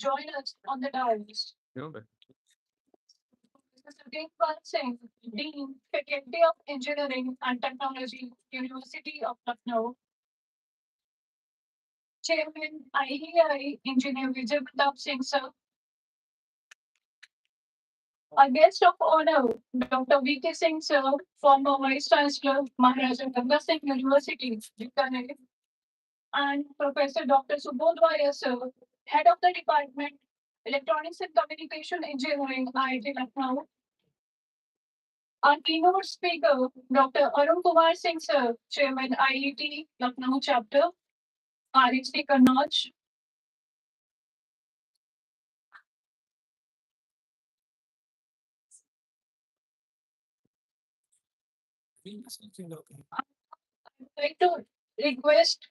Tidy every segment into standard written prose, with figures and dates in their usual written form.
join us on the dais. Mr. Dekpal Singh, Dean, Faculty of Engineering and Technology, University of Lucknow. Chairman, IEI, Engineer Vijay Pratap Singh, sir. Our guest of honor, Dr. V.K. Singh, sir, former Vice Chancellor, Maharaja Ganga Singh University, Bikaner, and Professor Dr. Subodh Varia, sir, Head of the Department, Electronics and Communication Engineering, IIT Lucknow. Our keynote speaker, Dr. Arun Kumar Singh, sir, Chairman, IET Lucknow Chapter, RHT Kannauj. I'd like to request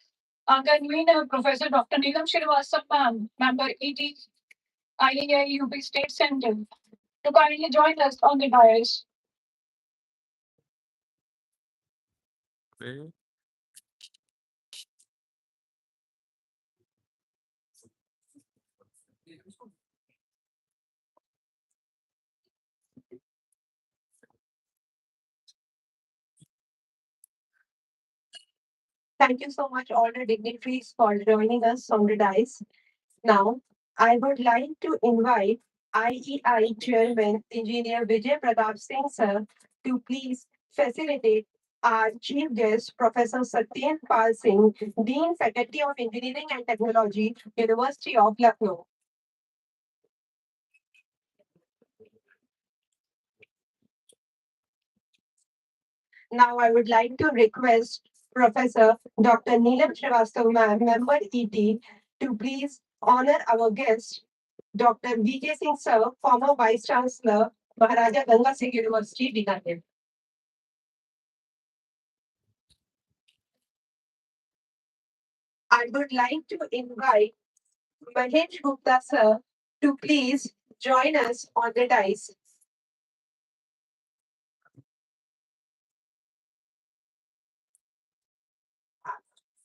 our convener, Professor Dr. Neelam Srivastava, ma'am, member ET IAI UP State Center, to kindly join us on the dais. Thank you so much, all the dignitaries, for joining us on the dais. Now, I would like to invite IEI Chairman Engineer Vijay Pratap Singh sir to please facilitate our chief guest, Professor Satyen Pal Singh, Dean Faculty of Engineering and Technology, University of Lucknow. Now, I would like to request Professor Dr. Neelam Srivastava, ma'am, member ET, to please honor our guest, Dr. V.K. Singh, sir, former Vice Chancellor, Maharaja Ganga Singh University, Bikaner. I would like to invite Mahesh Gupta, sir, to please join us on the dais.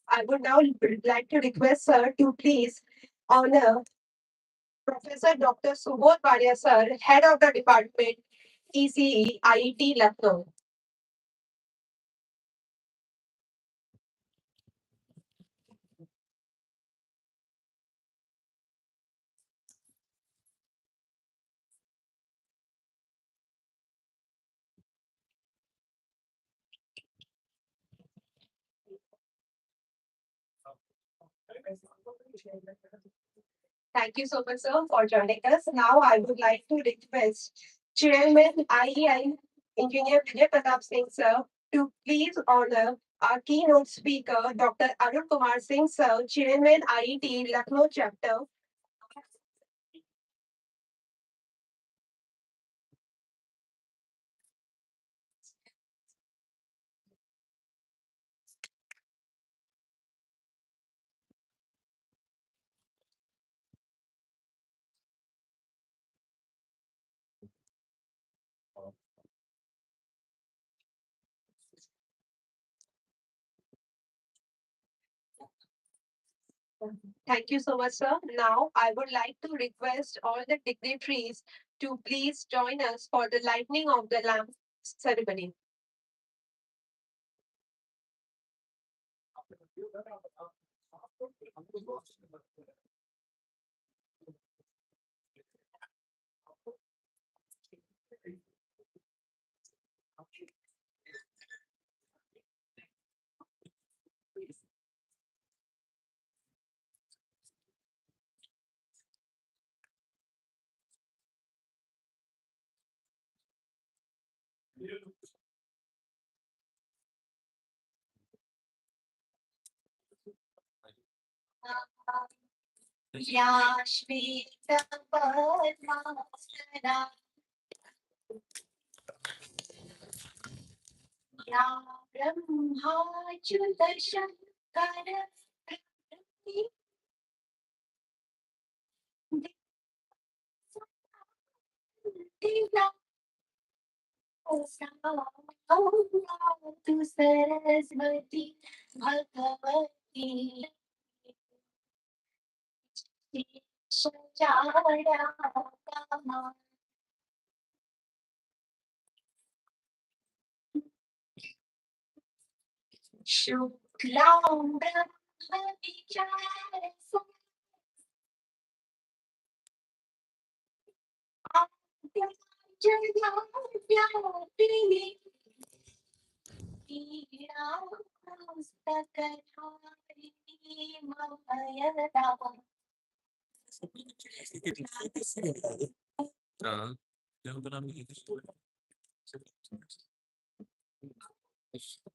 I would now like to request, sir, to please honor Professor Dr. Subodh Varia, sir, Head of the Department, ECE, IET, Lucknow. Thank you so much, sir, for joining us. Now, I would like to request Chairman IEI, Engineer Vijay Pratap Singh, sir, to please honor our keynote speaker, Dr. Arun Kumar Singh, sir, Chairman IET, Lucknow Chapter. Thank you so much, sir. Now, I would like to request all the dignitaries to please join us for the lighting of the lamp ceremony. या श्वेतपद्मासना या ब्रह्माच्युतशङ्कर तु सरस्वती भगवती हाँ, जब बना मैं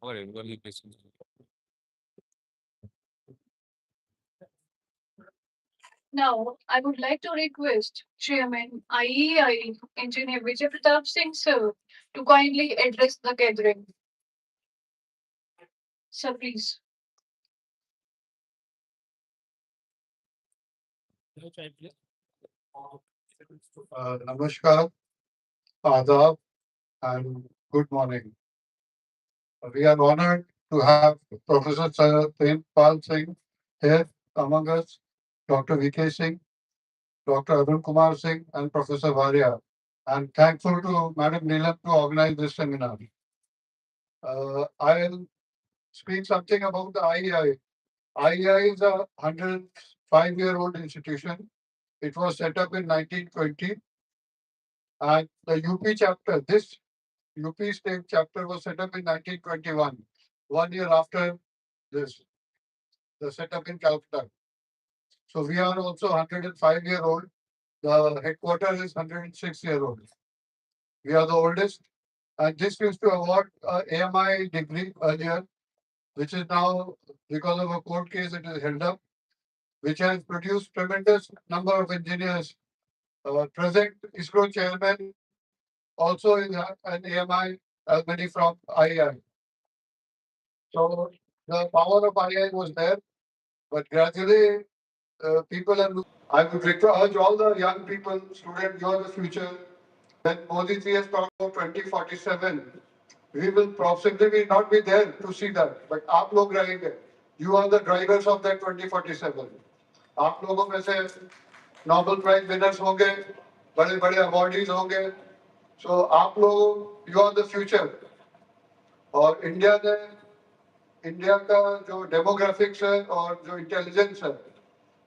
और एक वाली patient Now, I would like to request Chairman IEI Engineer Vijay Pratap Singh sir to kindly address the gathering. Sir, please. Namaskar, Adab, and good morning. We are honored to have Professor Pal Singh here among us, Dr. VK Singh, Dr. Arun Kumar Singh, and Professor Varia. And thankful to Madam Neelam to organize this seminar. I'll speak something about the IEI. IEI is a 105-year-old institution. It was set up in 1920, and the UP chapter, this UP state chapter was set up in 1921, 1 year after this, the setup in Calcutta. So we are also 105-year-old. The headquarters is 106-year-old. We are the oldest. And this used to award AMI degree earlier, which is now, because of a court case, it is held up, which has produced tremendous number of engineers. Present ISRO chairman also is an AMI alumni from III. So the power of III was there, but gradually people are. I would urge all the young people, students, you are the future. When Modi ji has talked about 2047, we will possibly not be there to see that, but आप लोग रहेंगे. You are the drivers of that 2047. आप लोगों में से Nobel Prize winners होंगे, बड़े बड़े awardees होंगे. So आप लोग, you are the future. और इंडिया का जो डेमोग्राफिक्स है और जो इंटेलिजेंस है,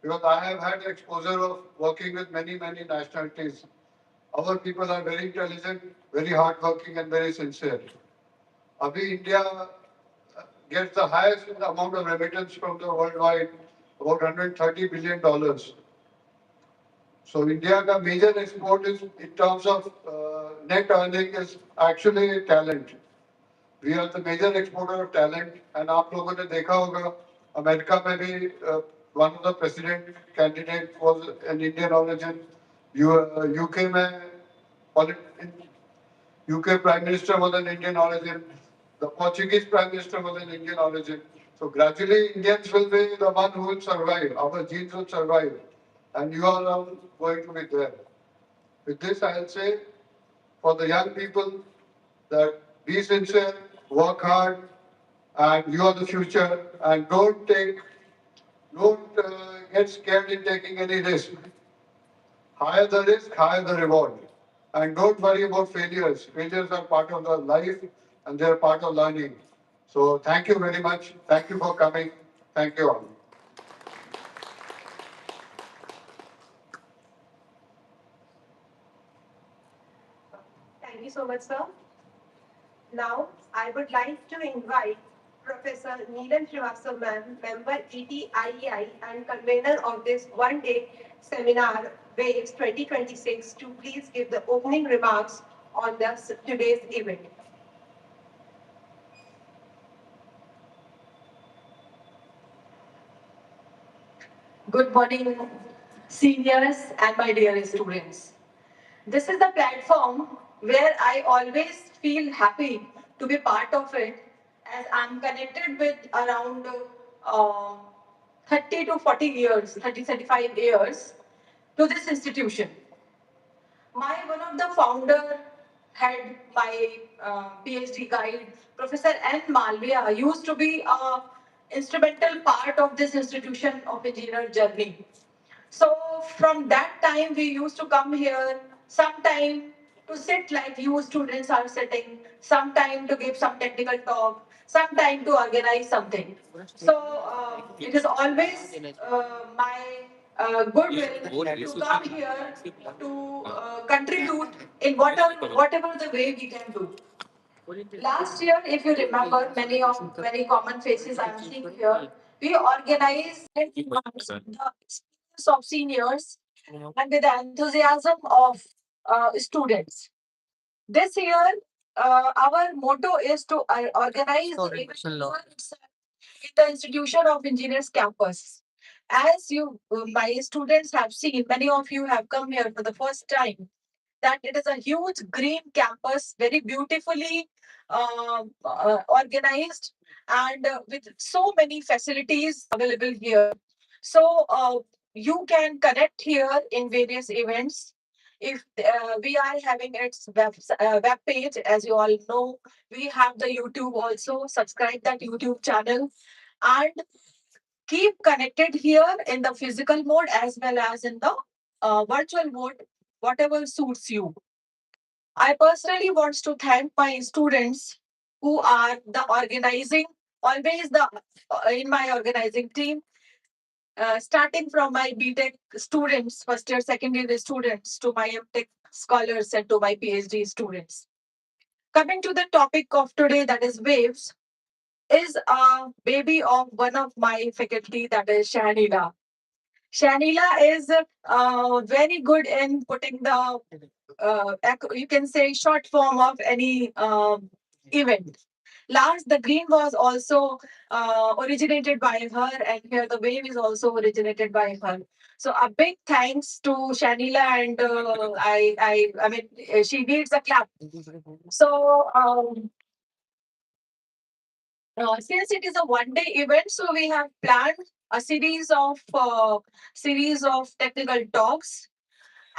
because I have had exposure of working with many nationalities. Our people are very intelligent, very hardworking, and very sincere. Abhi India gets the highest amount of remittance from the worldwide, about $130 billion. So India ka major export is, in terms of net earning, is actually talent. We are the major exporter of talent, and आप लोगों ने देखा होगा America में भी one of the president candidate was an Indian origin. UK में UK Prime Minister was an Indian origin. The Portuguese Prime Minister was an Indian origin. So gradually Indians will be the one who will survive. Our genes will survive, and you are all going to be there. With this, I'll say for the young people that be sincere, work hard, and you are the future. And don't get scared in taking any risk. Higher the risk, higher the reward. And don't worry about failures. Failures are part of the life, and they're part of learning. So thank you very much. Thank you for coming. Thank you all. Thank you so much, sir. Now, I would like to invite Professor Neelam Srivastava ma'am, member ETIEI and convener of this one-day seminar, WAVES 2026, to please give the opening remarks on today's event. Good morning, seniors and my dear students. This is the platform where I always feel happy to be part of it, as I'm connected with around 30 to 40 years, 30, 35 years to this institution. One of the founder had my PhD guide, Professor N. Malviya, used to be a instrumental part of this institution of engineer journey. So from that time, we used to come here sometime to sit like you students are sitting, sometime to give some technical talk, sometime to organize something. So it is always my goodwill to come here to contribute in whatever the way we can do. Last year, if you remember, many common faces I'm seeing here. We organized the experience of seniors and with the enthusiasm of students. This year, our motto is to organize the event here itself in the Institution of Engineers campus. As you, my students have seen, many of you have come here for the first time, that it is a huge green campus, very beautifully organized, and with so many facilities available here. So you can connect here in various events. If we are having its web page, as you all know, we have the YouTube also. Subscribe that YouTube channel and keep connected here in the physical mode as well as in the virtual mode, whatever suits you. I personally want to thank my students who are the organizing, always the in my organizing team, starting from my BTech students, first year, second year students, to my MTech scholars and to my PhD students. Coming to the topic of today, that is waves, is a baby of one of my faculty, that is Shahnila. Shanila is very good in putting the, you can say, short form of any event. Last, the green was also originated by her, and here the wave is also originated by her. So a big thanks to Shanila, and I mean, she needs a clap. So since it is a one-day event, so we have planned a series of technical talks.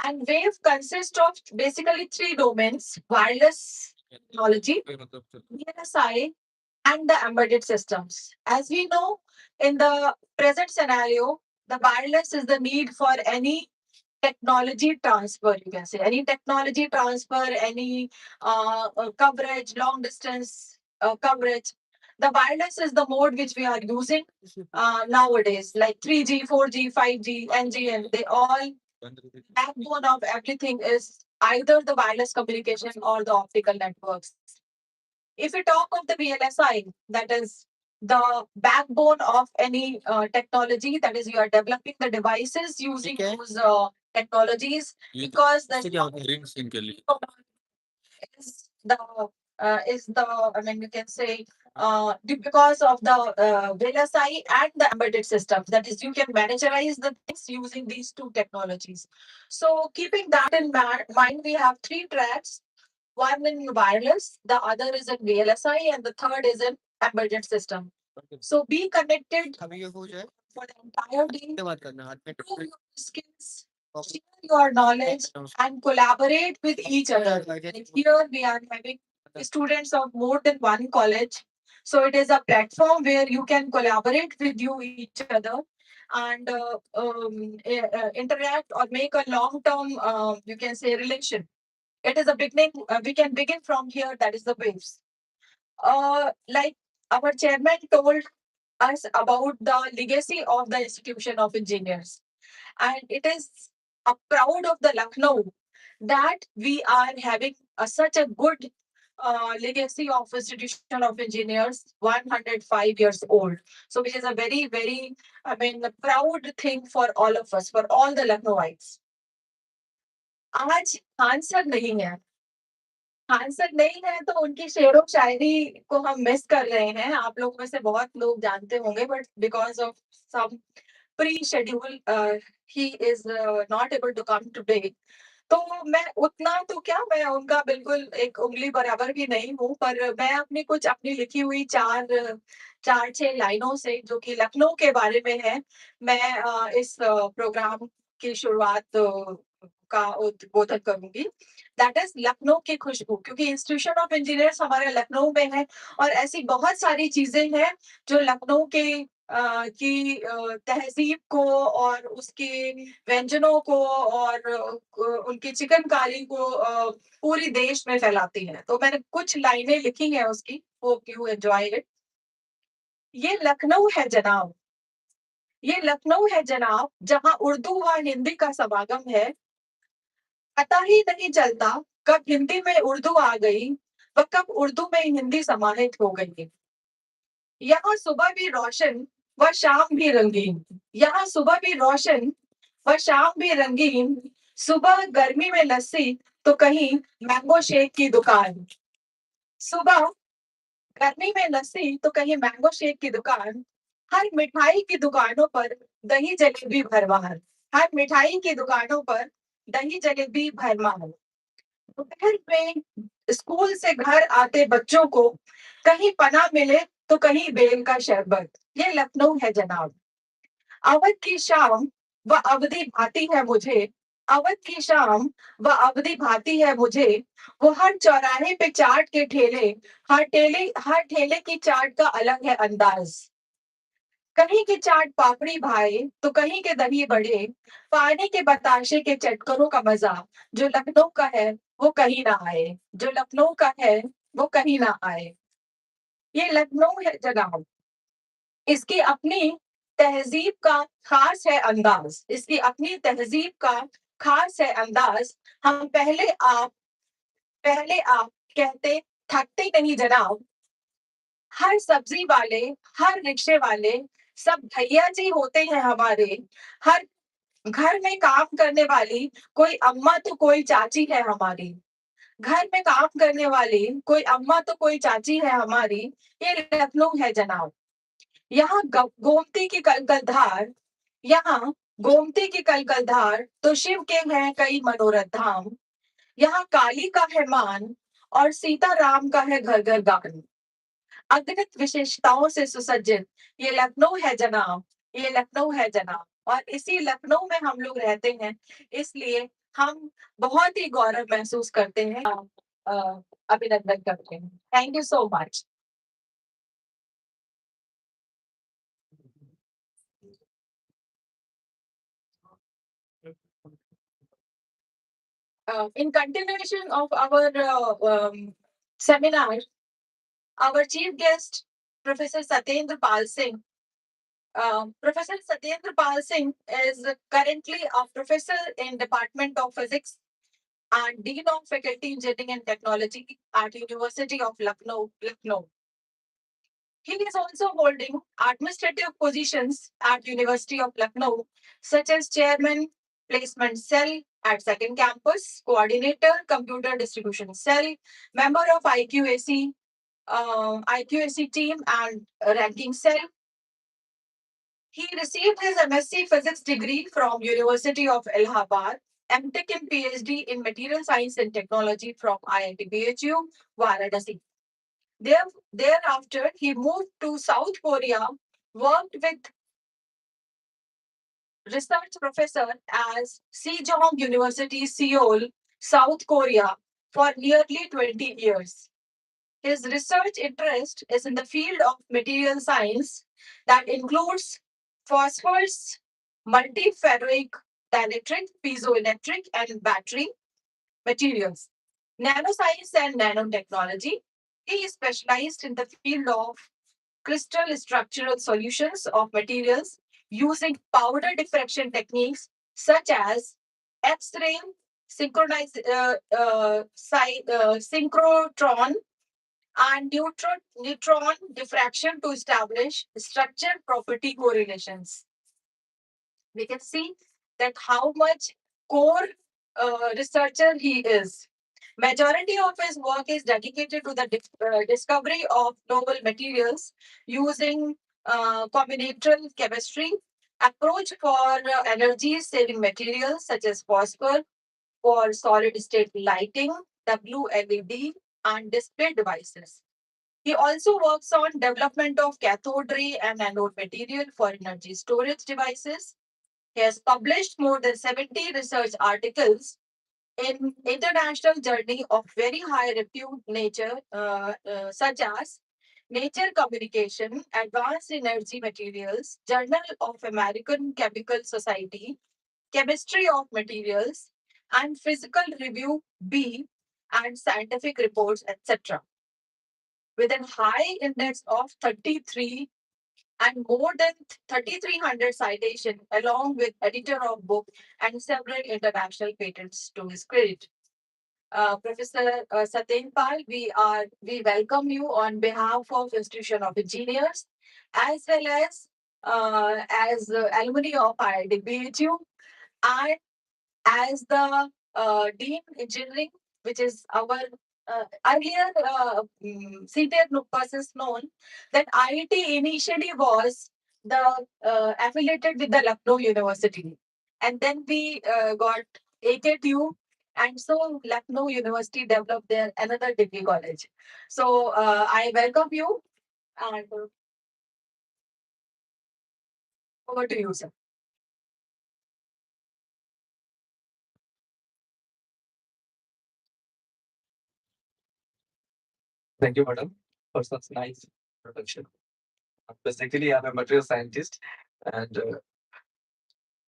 And Wave consists of basically three domains: wireless technology, VLSI, and the embedded systems. As we know, in the present scenario, the wireless is the need for any technology transfer, you can say, any technology transfer, any coverage, long distance coverage. The wireless is the mode which we are using nowadays, like 3G, 4G, 5G, NGN. They all, backbone of everything is either the wireless communication or the optical networks. If we talk of the VLSI, that is the backbone of any technology, that is, you are developing the devices using those technologies, because the is the I mean, you can say because of the VLSI and the embedded systems, that is, you can managerise the things using these two technologies. So keeping that in mind, we have three tracks: one in wireless, the other is in VLSI, and the third is in embedded system. So be connected for the entire day, improve your skills, share your knowledge, and collaborate with each other. Like here we are having students of more than one college. So it is a platform where you can collaborate with you each other and interact or make a long-term, you can say, relation. It is a beginning. We can begin from here. That is the waves. Like our chairman told us about the legacy of the Institution of Engineers, and it is a proud of the Lucknow that we are having such a good legacy of Institution of Engineers, 105 years old. So, which is a very, very, I mean, a proud thing for all of us, for all the Lucknowites. आज answer नहीं है, answer नहीं है तो उनकी शेरो शायरी को हम मिस कर रहे हैं। आप लोग में से बहुत लोग जानते होंगे, but because of some pre schedule he is not able to come today. तो मैं उतना तो क्या, मैं उनका बिल्कुल एक उंगली बराबर भी नहीं हूँ, पर मैं अपनी लिखी हुई चार छह लाइनों से, जो कि लखनऊ के बारे में है, मैं इस प्रोग्राम की शुरुआत का उद्बोधन करूंगी। दैट इज लखनऊ की खुशबू, क्योंकि इंस्टीट्यूशन ऑफ इंजीनियर्स हमारे लखनऊ में है, और ऐसी बहुत सारी चीजें हैं जो लखनऊ के की तहजीब को और उसके व्यंजनों को और उनकी चिकनकारी को पूरी देश में फैलाती है। तो मैंने कुछ लाइनें लिखी हैं उसकी, होप यू एंजॉय इट। ये लखनऊ है जनाब, ये लखनऊ है जनाब, जहां उर्दू व हिंदी का समागम है। पता ही नहीं चलता कब हिंदी में उर्दू आ गई व कब उर्दू में हिंदी समाहित हो गई। यहाँ सुबह भी रोशन व शाम भी रंगीन, यहाँ सुबह भी रोशन व शाम भी रंगीन। सुबह गर्मी में लस्सी तो कहीं मैंगो शेक की दुकान। सुबह गर्मी में लस्सी तो कहीं मैंगो शेक की दुकान। हर मिठाई की दुकानों पर दही जलेबी भरमार, हर मिठाई की दुकानों पर दही जलेबी भरमार। दोपहर में स्कूल से घर आते बच्चों को कहीं पना मिले तो कहीं बेल का शरबत। ये लखनऊ है जनाब। अवध की शाम व अवधि भाती है मुझे, अवध की शाम व अवधि भाती है मुझे। वो हर चौराहे पे चाट के ठेले, हर ठेले की चाट का अलग है अंदाज। कहीं के चाट पापड़ी भाए तो कहीं के दही बड़े। पानी के बताशे के चटकरों का मजा जो लखनऊ का है वो कहीं ना आए, जो लखनऊ का है वो कहीं ना आए। ये लखनऊ है जनाब, इसकी अपनी तहजीब का खास है अंदाज, इसकी अपनी तहजीब का खास है अंदाज। हम पहले आप कहते थकते नहीं जनाब। हर सब्जी वाले, हर रिक्शे वाले सब भैया जी होते हैं हमारे। हर घर में काम करने वाली कोई अम्मा तो कोई चाची है हमारी, घर में काम करने वाली कोई अम्मा तो कोई चाची है हमारी। ये लखनऊ है जनाब। यहाँ गोमती की कलकल धार, यहाँ गोमती की कलकल धार तो शिव के हैं कई मनोरथ धाम। यहाँ काली का है मान और सीता राम का है घर घर गान। अगणित विशेषताओं से सुसज्जित ये लखनऊ है जनाब, ये लखनऊ है जनाब। और इसी लखनऊ में हम लोग रहते हैं, इसलिए हम बहुत ही गौरव महसूस करते हैं, अभिनंदन करते हैं। Thank you so much. In continuation of our seminar, our chief guest, Professor Satyendra Pal Singh. Professor Satyendra Pal Singh is currently a professor in Department of Physics and Dean of Faculty Engineering and Technology at University of Lucknow. He is also holding administrative positions at University of Lucknow, such as Chairman, Placement Cell at Second Campus, Coordinator, Computer Distribution Cell, member of IQAC team and Ranking Cell. He received his MSc Physics degree from University of Allahabad, MTech and PhD in Material Science and Technology from IIT BHU, Varanasi. Thereafter, he moved to South Korea, worked with research professor as Sejong University, Seoul, South Korea for nearly 20 years. His research interest is in the field of material science that includes phosphors, multiferric, dielectric, piezoelectric, and battery materials, nanoscience and nanotechnology. He is specialized in the field of crystal structural solutions of materials using powder diffraction techniques such as X-ray, synchrotron, and neutron diffraction to establish structure property correlations. We can see that how much core researcher he is. Majority of his work is dedicated to the discovery of novel materials using combinatorial chemistry, approach for energy saving materials such as phosphor for solid state lighting, WLED, and display devices. He also works on development of cathode ray and anode material for energy storage devices. He has published more than 70 research articles in international journey of very high repute nature, such as Nature Communication, Advanced Energy Materials, Journal of American Chemical Society, Chemistry of Materials, and Physical Review B, and Scientific Reports, etc. With a high index of 33 and more than 3,300 citations, along with editor of book and several international patents to his credit. Professor Satyen Pal, we welcome you on behalf of Institution of Engineers, as well as alumni of IIT BHU, and as the Dean Engineering, which is our earlier senior persons known that IIT initially was the affiliated with the Lucknow University, and then we got AKTU, and so Lucknow University developed their another degree college. So I welcome you, and over to you, sir. Thank you, madam, for such nice introduction. Basically, I'm a material scientist, and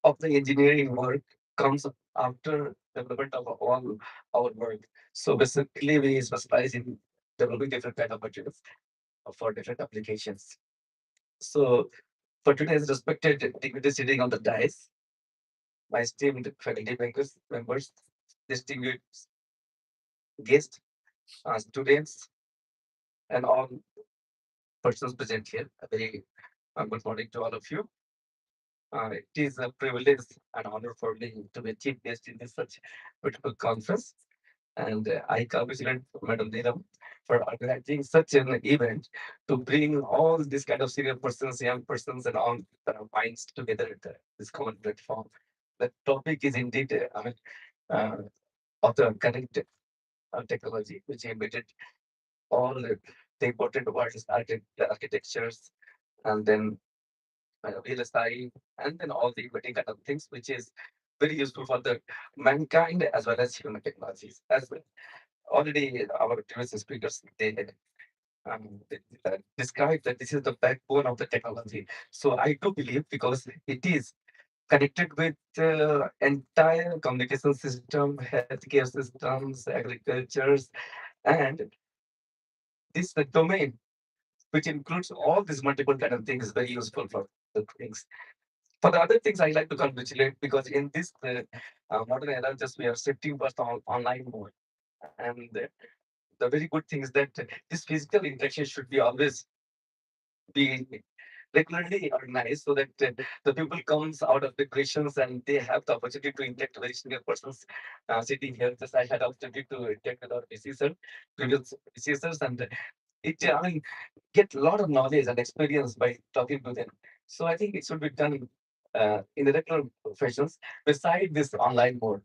of the engineering work comes after development of all our work. So basically, we specialize in developing different kind of materials for different applications. So for today's respected dignity sitting on the dais, my esteemed faculty members, distinguished guests, students, and all persons present here. A very good morning to all of you. It is a privilege and honor for me to be chief guest in this such beautiful conference. And I congratulate Madam Neelam for organizing such an event to bring all these kind of senior persons, young persons, and all minds together at this common platform. The topic is indeed, uh, of the connected technology, which embedded all the important words, architectures, and then VLSI, and then all the vetting kind of things, which is very useful for the mankind as well as human technologies as well. Already, our previous speakers they described that this is the backbone of the technology. So I do believe because it is connected with entire communication system, healthcare systems, agricultures, and this the domain which includes all these multiple kind of things is very useful for the things. For the other things, I like to congratulate because in this modern era, just we are shifting first online mode, and the very good thing is that this physical interaction should be always be regularly organized so that the people comes out of the questions and they have the opportunity to interact with very senior persons sitting here. Just I had opportunity to interact with our PCSR, previous PCSRs, and it I mean get a lot of knowledge and experience by talking to them. So I think it should be done in the regular fashions beside this online mode.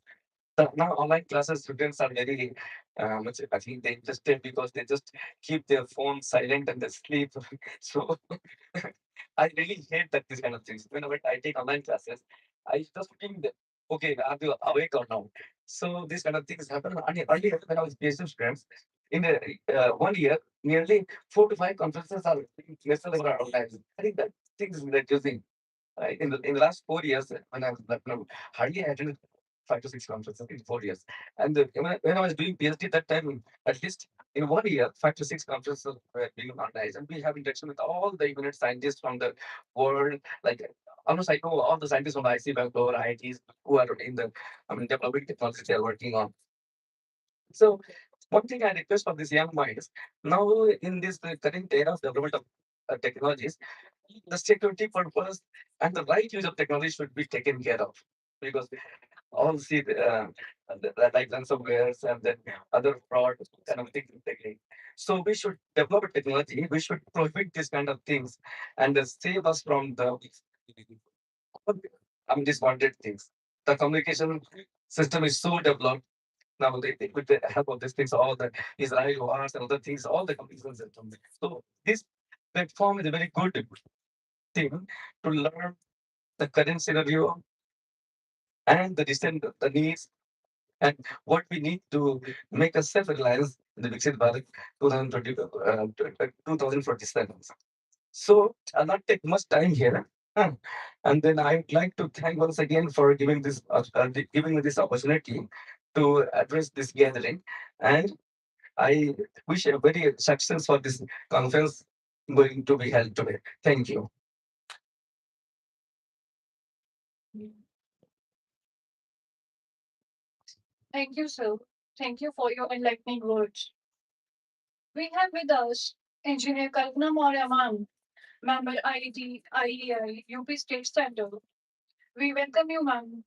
Now online classes students are very much I think they interested because they just keep their phone silent and they sleep. So I really hate that this kind of things. Whenever I take online classes, I just think that okay, are you awake or not? So these kind of things happen. And earlier when I was PhD students, in a, 1 year, nearly 4 to 5 conferences are necessary for our organizing. I think that things is reducing. In the last 4 years, when I was like, no, hardly I attended 5 to 6 conferences in 4 years. And when I was doing PhD that time, at least in 1 year, 5 to 6 conferences were being organized, and we have interaction with all the eminent scientists from the world. Like almost I know all the scientists from the IC Bangalore, IITs who are in the developing technologies they are working on. So one thing I request for these young minds now in this current era of development of technologies, the security purpose and the right use of technology should be taken care of because all see like ransomwares and then other fraud kind of things. So we should develop a technology. We should prohibit these kind of things and save us from the diswanted things. The communication system is so developed now. With the help of these things, all the Israel wars and other things, all the communication system. So this platform is a very good thing to learn the current scenario and the recent the needs and what we need to make a self-reliance the Viksit Bharat 2047. So I'll not take much time here. And then I would like to thank once again for giving me this opportunity to address this gathering. And I wish a very success for this conference going to be held today. Thank you. Thank you, sir. Thank you for your enlightening words. We have with us Engineer Kalpana Maurya ma'am, member IIT IEI UP State Center. We welcome you, ma'am.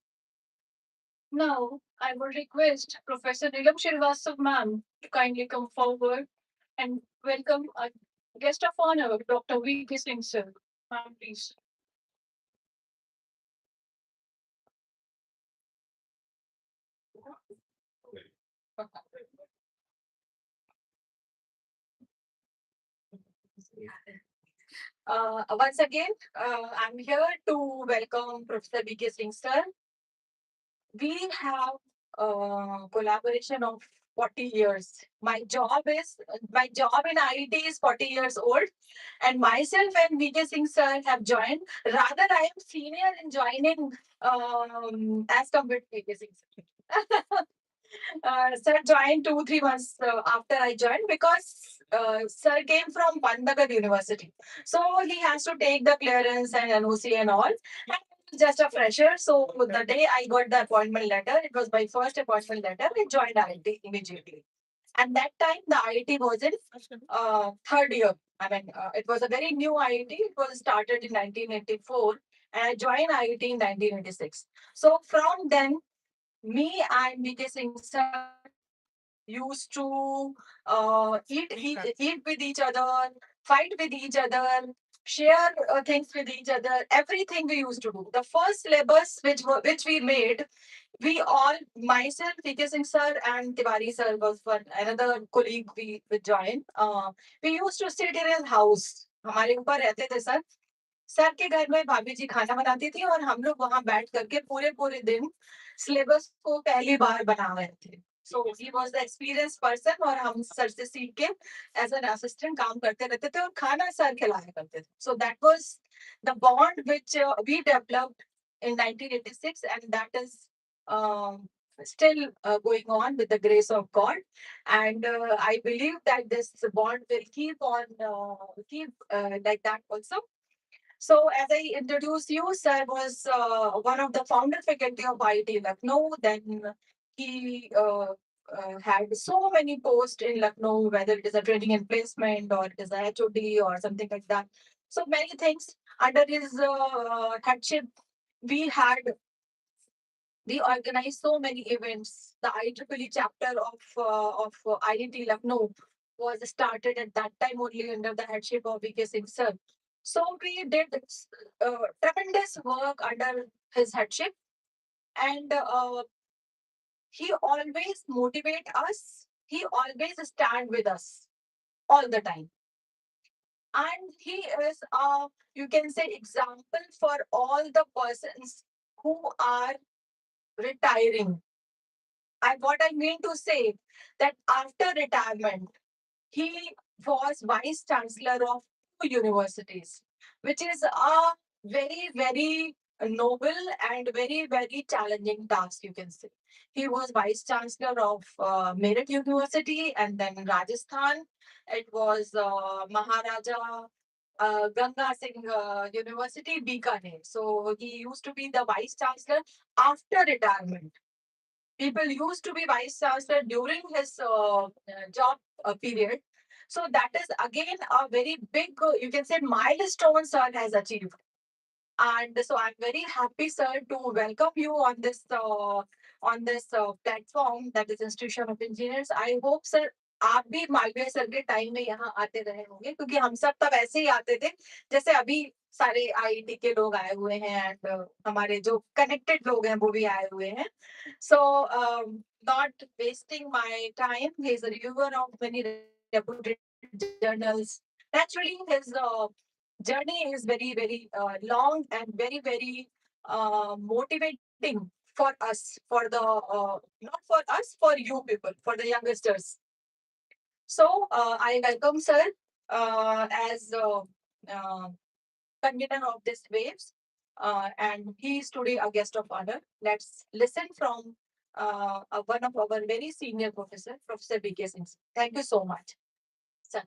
Now, I would request Professor Neelam Srivastava ma'am to kindly come forward and welcome our guest of honor, Dr. V.K. Singh sir. Ma'am, please. Once again, I'm here to welcome Professor B.K. Singh sir. We have collaboration of 40 years. My job in IIT is 40 years old, and myself and B.K. Singh sir have joined. Rather, I am senior in joining as compared to B.K. Singh sir. Sir joined 2-3 months after I joined because sir came from Pandnagar University. So he has to take the clearance and NOC and all. And I was just a fresher. So the day I got the appointment letter, it was my first appointment letter, I joined IIT immediately. And that time the IIT was in third year. I mean, it was a very new IIT. It was started in 1984 and I joined IIT in 1986. So from then, me and B.K. Singh sir used to eat with each other, fight with each other, share things with each other. Everything we used to do. The first syllabus which we made, we all, myself, B.K. Singh sir and Tiwari sir was one another colleague we joined. We used to sit in his house. हमारे ऊपर रहते थे sir. Sir के घर में भाभी जी खाना बनाती थी और हम लोग वहां बैठ करके पूरे पूरे दिन सिलेबस को पहली बार बना रहे थे. So he was the experienced person और हम सर से सीख के as an assistant काम करते रहते थे और खाना सर खिलाया करते थे. So that was the bond which we developed in 1986 and that is still going on with the grace of God. And I believe that this bond will keep on like that also. So as I introduced you, sir was one of the founder faculty of IIT Lucknow. Then he had so many posts in Lucknow, whether it is a training and placement or it is a HOD or something like that. So many things under his headship. We organized so many events. The IEEE chapter of IIT Lucknow was started at that time only under the headship of V.K. Singh sir. So we did tremendous work under his headship, and he always motivate us. He always stand with us all the time, and he is you can say example for all the persons who are retiring. And what I mean to say that after retirement, he was vice chancellor of 2 universities, which is a very, very noble and very, very challenging task, you can say. He was vice chancellor of Meerut University and then Rajasthan. It was Maharaja Ganga Singh University, Bikaner. So he used to be the vice chancellor after retirement. People used to be vice chancellor during his job period. So that is again a very big, you can say, milestone sir has achieved. And so I'm very happy, sir, to welcome you on this platform that is Institution of Engineers. I hope, sir, आप भी Malviya sir के time में यहाँ आते रहे होंगे क्योंकि हम सब तब ऐसे ही आते थे जैसे अभी सारे आईआईटी के लोग आए हुए हैं एंड हमारे जो कनेक्टेड लोग हैं वो भी आए हुए हैं. So not wasting my time, he is a reviewer of many reputed journals. Naturally, his journey is very, very long and very, very motivating for us, for the not for us, for you people, for the youngsters. So I welcome sir as convener of this waves, and he is today a guest of honor. Let's listen from one of our very senior professor, Professor B.K. Singh. Thank you so much, sir.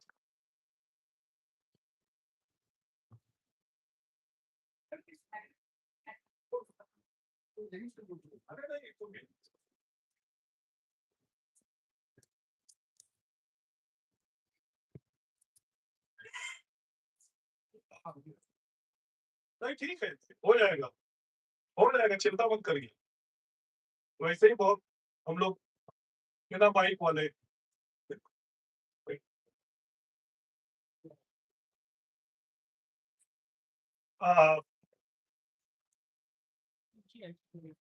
नहीं ठीक है, हो जाएगा, चिंता मत करिए। वैसे ही बहुत हम लोग बिना माइक वाले uh,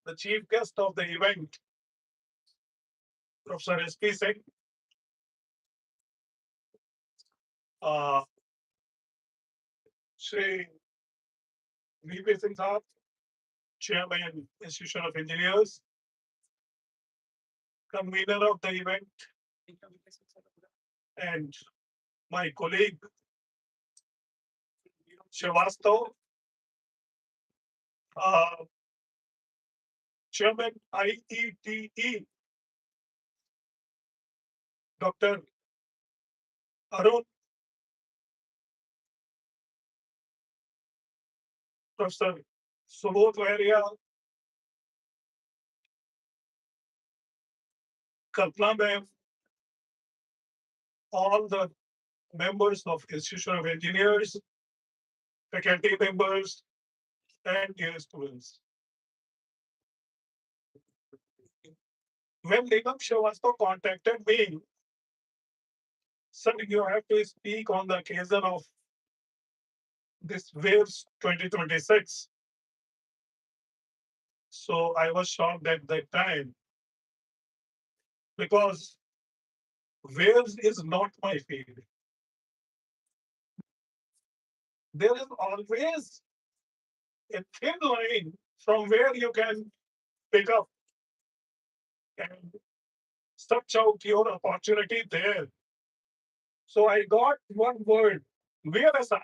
the chief guest of the event, Professor S.P. Singh, Shri V.P. Singh Saab, Chairman, Institution of Engineers, convener of the event, and my colleague, Srivastav, Chairman IETE, Dr. Arun, Professor Subodh Varia, Kalpana ma'am, all the members of Institution of Engineers, faculty members, and dear students. When Nigam Srivastav contacted me, sir, you have to speak on the occasion of this Waves 2026. So I was shocked at that time because Waves is not my field. There is always a thin line from where you can pick up and search out your opportunity there. So I got one word, VLSI,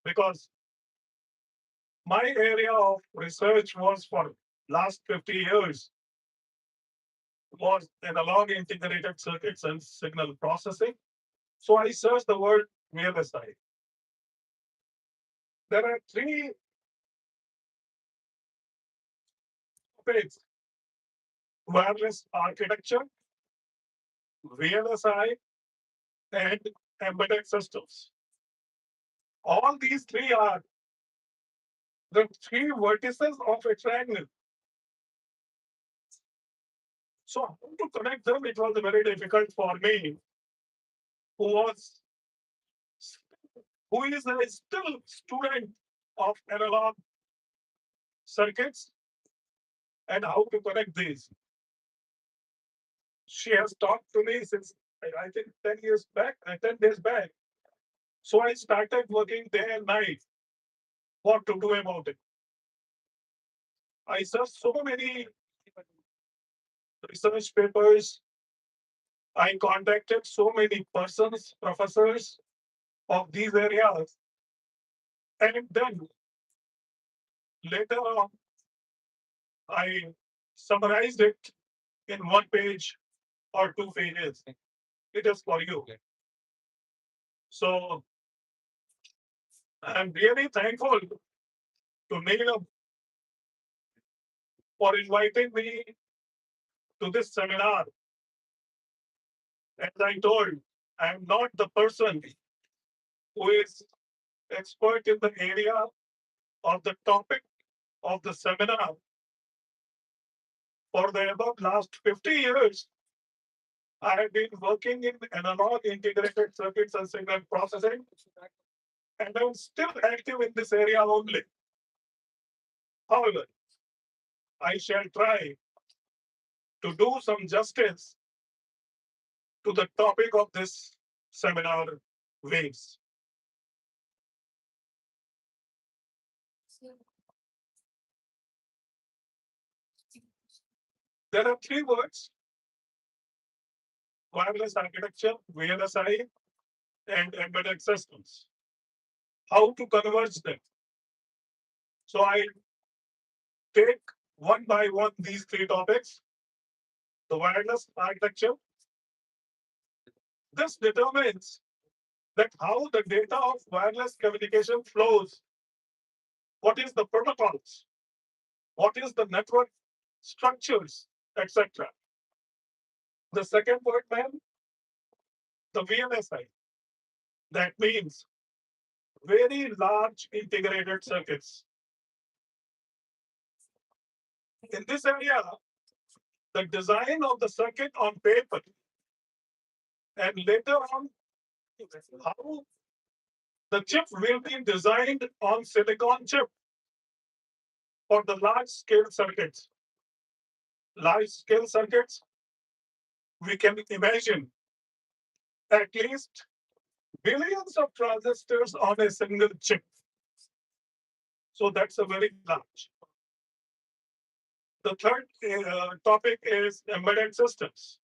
because my area of research was for last 50 years was analog integrated circuits and signal processing. So I searched the word VLSI. There are three topics: wireless architecture, VLSI, and embedded systems. All these three are the three vertices of a triangle. So how to connect them, it was very difficult for me, who is a still student of analog circuits, and how to connect these. She has talked to me since I think 10 years back, 10 days back. So I started working day and night what to do about it. I searched so many research papers. I contacted so many persons, professors of these areas. And then later on, I summarized it in 1 page or 2 pages. It is for you. So I'm really thankful to Neelam for inviting me to this seminar. As I told, I'm not the person who is expert in the area of the topic of the seminar. For the about last 50 years, I have been working in analog integrated circuits and signal processing, and I'm still active in this area only. However, I shall try to do some justice to the topic of this seminar, waves. There are three words wireless architecture, VLSI, and embedded systems. How to converge them? So I take one by one these three topics. The wireless architecture. This determines that how the data of wireless communication flows. What is the protocols? What is the network structures, etc. The second point, ma'am, the VLSI. That means very large integrated circuits. In this area, the design of the circuit on paper and later on how the chip will be designed on silicon chip for the large scale circuits. Large scale circuits, we can imagine at least billions of transistors on a single chip. So that's a very large. The third topic is embedded systems.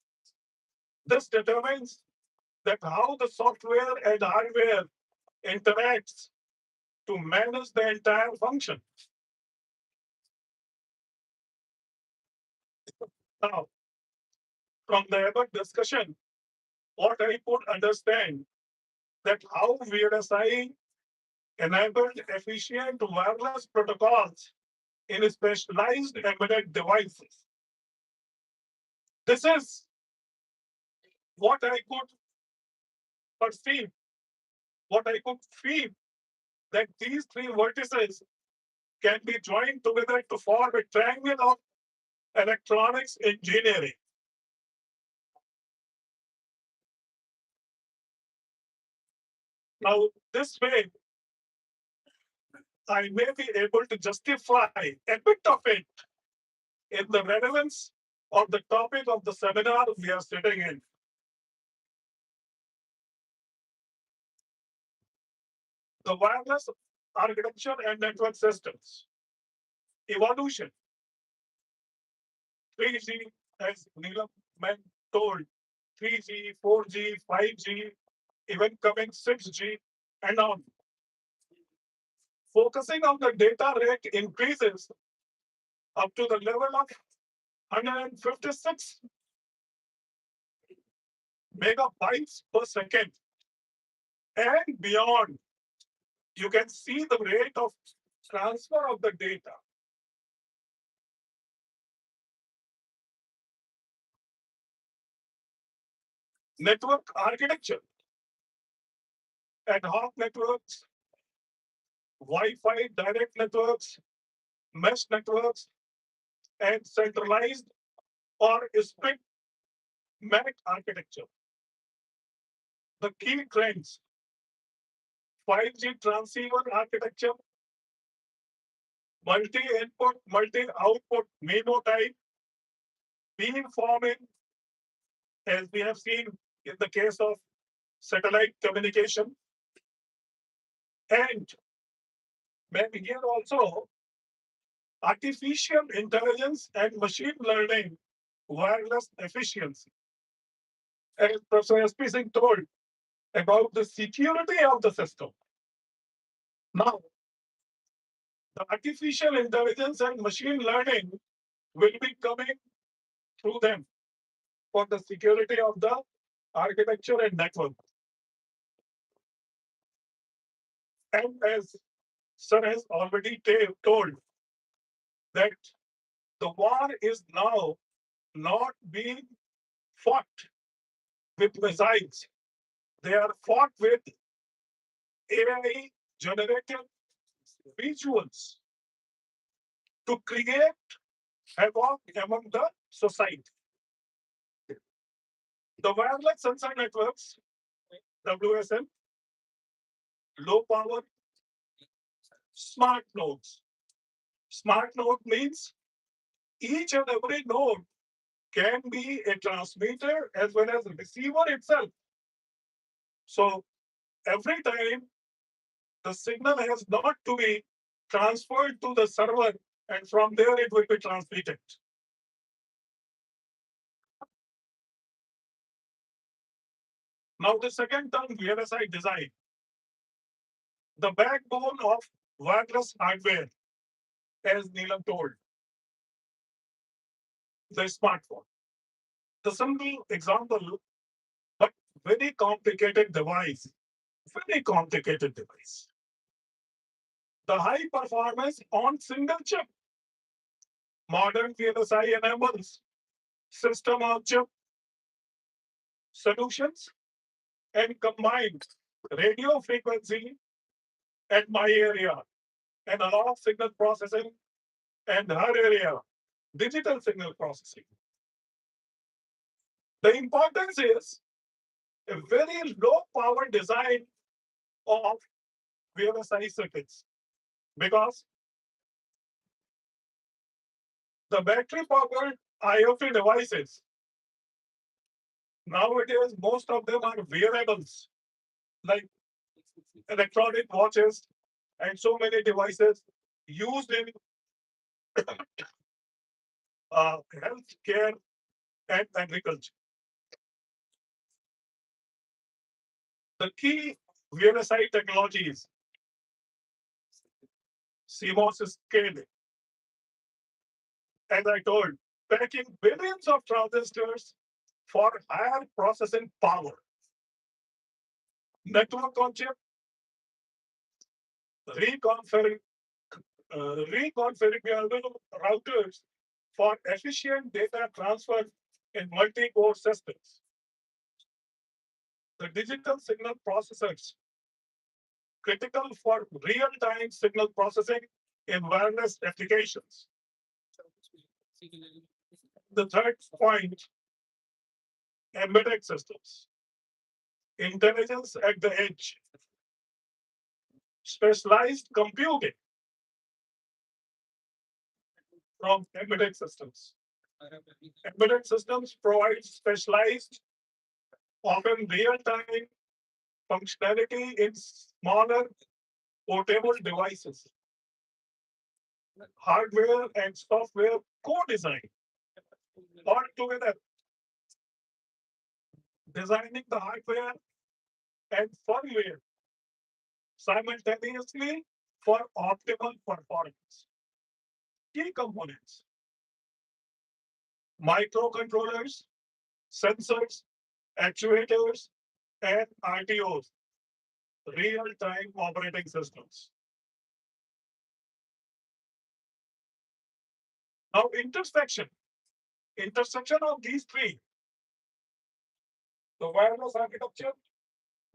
This determines that how the software and hardware interacts to manage the entire function. Now, from the above discussion, what I could understand that how VLSI enabled efficient wireless protocols in specialized embedded devices. This is what I could perceive, what I could feel, that these three vertices can be joined together to form a triangle of electronics engineering. Now, this way, I may be able to justify a bit of it in the relevance of the topic of the seminar we are sitting in. The wireless architecture and network systems. Evolution. 3G, as Neelam told, 3G, 4G, 5G, even coming 6G, and on. Focusing on the data rate increases up to the level of 156 megabytes per second and beyond. You can see the rate of transfer of the data. Network architecture. Ad hoc networks, Wi-Fi direct networks, mesh networks, and centralized or split MAC architecture. The key trends: 5G transceiver architecture, multi-input, multi-output MIMO type, beamforming, as we have seen in the case of satellite communication, and maybe here also artificial intelligence and machine learning wireless efficiency. As Professor S.P. Singh told about the security of the system. Now, the artificial intelligence and machine learning will be coming through them for the security of the architecture and network. And as Sir has already told, that the war is now not being fought with missiles. They are fought with AI generated visuals to create havoc among the society. The wireless sensor networks, WSN, low power, smart nodes. Smart node means each and every node can be a transmitter as well as a receiver itself. So every time the signal has not to be transferred to the server and from there it will be transmitted. Now the second term, VLSI design. The backbone of wireless hardware, as Neelam told, the smartphone. The simple example, but very complicated device. Very complicated device. The high performance on single chip. Modern VLSI enables system on chip solutions and combines radio frequency at my area and analog signal processing and her area, digital signal processing. The importance is a very low power design of VLSI circuits because the battery powered IoT devices nowadays, most of them are wearables like electronic watches and so many devices used in healthcare and agriculture. The key VLSI technologies, CMOS scaling. As I told, packing billions of transistors for higher processing power. Network on chip, reconfigurable routers for efficient data transfer in multi-core systems. The digital signal processors, critical for real-time signal processing in wireless applications. The third point, embedded systems. Intelligence at the edge. Specialized computing from embedded systems. Embedded systems provide specialized, often real-time functionality in smaller portable devices. Hardware and software co-design all together. Designing the hardware and firmware simultaneously for optimal performance. Key components: microcontrollers, sensors, actuators, and RTOs, real-time operating systems. Now, intersection of these three, the wireless architecture,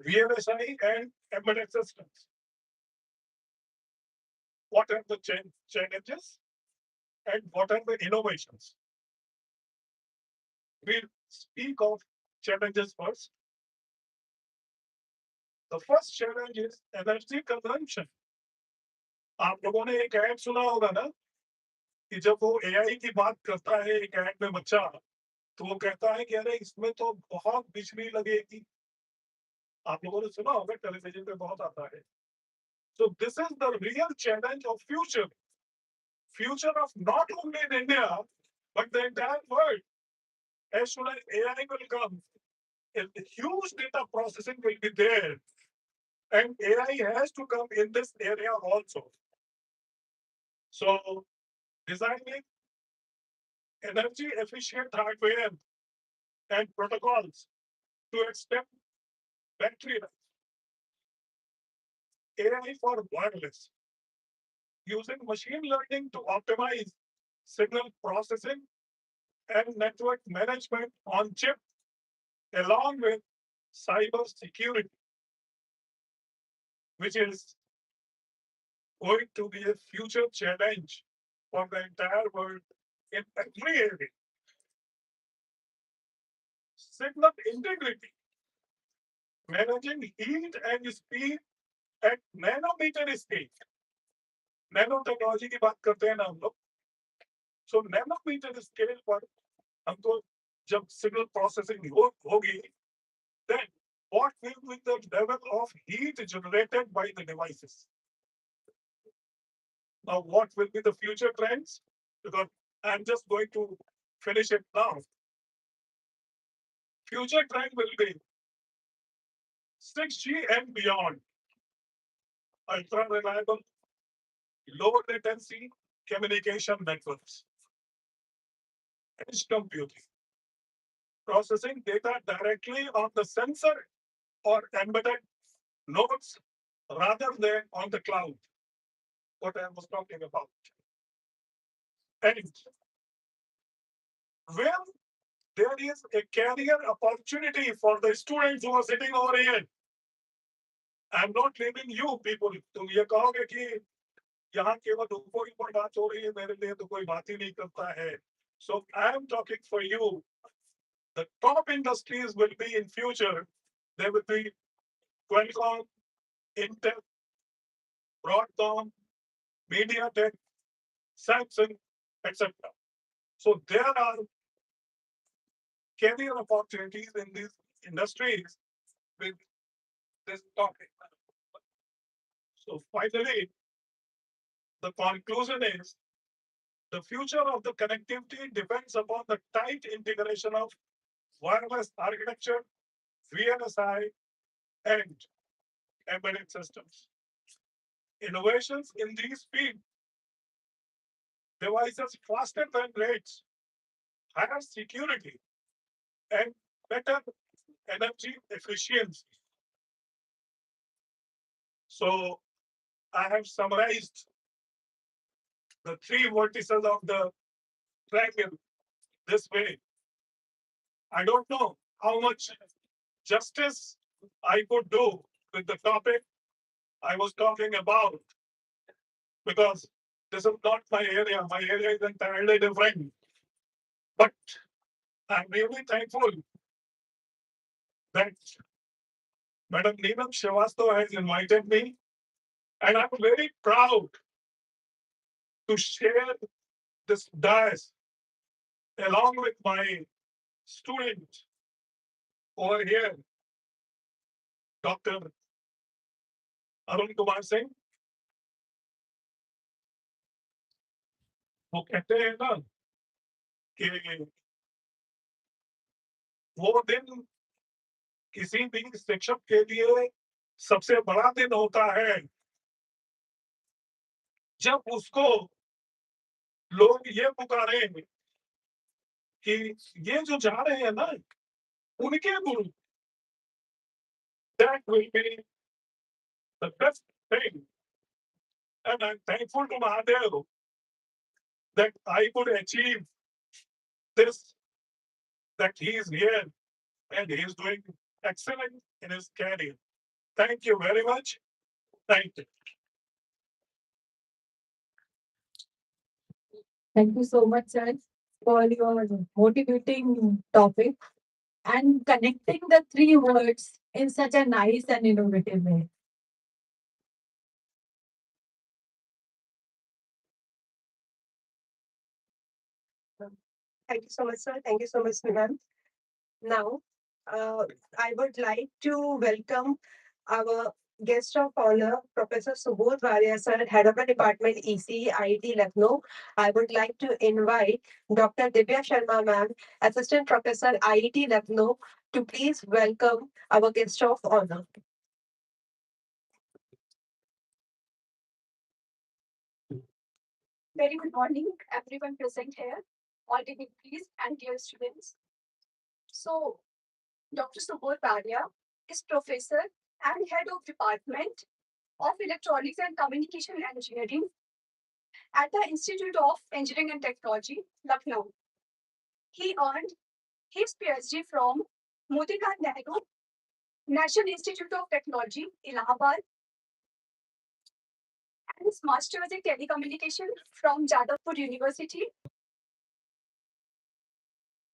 VLSI, and embedded systems. What are the challenges and what are the innovations? We'll speak of challenges first. The first challenge is energy consumption. आप लोगों ने एक add सुना होगा ना कि जब वो एआई की बात करता है एक ऐड में बच्चा, तो वो कहता है कि अरे इसमें तो बहुत बिजली लगेगी. आप लोगों ने सुना होगा, टेलीविजन पे बहुत आता है. So this is the real challenge of future. Future of not only in India, but the entire world. As soon as AI will come, a huge data processing will be there. And AI has to come in this area also. So designing energy efficient hardware and protocols to extend battery life. AI for wireless. Using machine learning to optimize signal processing and network management on chip, along with cyber security, which is going to be a future challenge for the entire world in every area. Signal integrity, managing heat and speed at nanometer scale. Nanotechnology की बात करते हैं ना हम लोग. So nanometer scale पर हमको जब signal processing होगी, then what will be the level of heat generated by the devices? Now, what will be the future trends? Because I'm just going to finish it now. Future trend will be 6G and beyond. Ultra reliable, low latency communication networks. Edge computing. Processing data directly on the sensor or embedded nodes rather than on the cloud. What I was talking about. And when there is a career opportunity for the students who are sitting over here, I'm not blaming you people. तुम ये कहोगे कि यहाँ केवल ऊपर ऊपर बात हो रही है, मेरे लिए तो कोई बात ही नहीं करता है. So I am talking for you. The top industries will be in future. There will be Qualcomm, Intel, Broadcom, MediaTek, Samsung, etc. So there are career opportunities in these industries with this topic. So finally, the conclusion is the future of the connectivity depends upon the tight integration of wireless architecture, VLSI, and embedded systems. Innovations in these fields, devices faster than rates, higher security, and better energy efficiency. So I have summarized the three vertices of the triangle this way. I don't know how much justice I could do with the topic I was talking about, because this is not my area. My area is entirely different. But I'm really thankful that Madam Neelam Srivastava has invited me, and I'm very proud to share this dais along with my student over here, Dr. Arun Kumar Singh. वो कहते हैं ना कि वो दिन किसी भी शिक्षक के लिए सबसे बड़ा दिन होता है जब उसको लोग ये पुकारे कि ये जो जा रहे हैं ना उनके गुरु. That will be the best thing. And I'm thankful to Mahadev that I could achieve this, that he is here and he is doing excellent in his career. Thank you very much. Thank you. Thank you so much, sir, for your motivating topic and connecting the three words in such a nice and innovative way. Thank you so much, sir. Thank you so much, ma'am. Now, I would like to welcome our guest of honor, Professor Subodh Varia, sir, Head of the Department EC, IIT Lucknow. I would like to invite Dr. Divya Sharma, ma'am, Assistant Professor, IIT Lucknow, to please welcome our guest of honor. Very good morning, everyone present here, all dignitaries and dear students. So, Dr. Subodh Varia is professor and head of Department of Electronics and Communication Engineering at the Institute of Engineering and Technology, Lucknow. He earned his PhD from Motilal Nehru National Institute of Technology, Allahabad, and his master's in telecommunication from Jadavpur University,